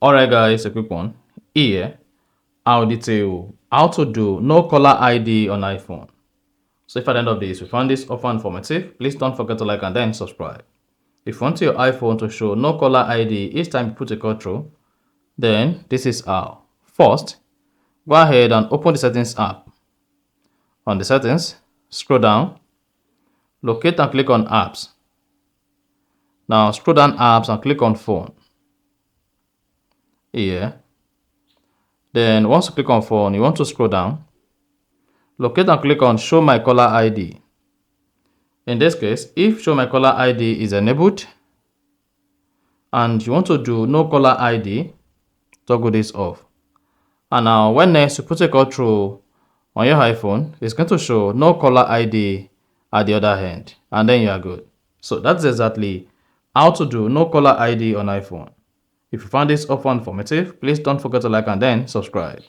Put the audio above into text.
Alright guys, a quick one. Here, I'll detail how to do no caller ID on iPhone. So if at the end of this you found this offer informative, please don't forget to like and then subscribe. If you want your iPhone to show no caller ID each time you put a call through, then this is how. First, go ahead and open the settings app. On the settings, scroll down, locate and click on apps. Now scroll down apps and click on phone. Here. Then once you click on phone, you want to scroll down, locate and click on show my caller ID. In this case, if show my caller ID is enabled and you want to do no caller ID, toggle this off. And now when next you put a call through on your iPhone, it's going to show no caller ID at the other end, and then you are good. So that's exactly how to do no caller ID on iPhone. If you found this offer informative, please don't forget to like and then subscribe.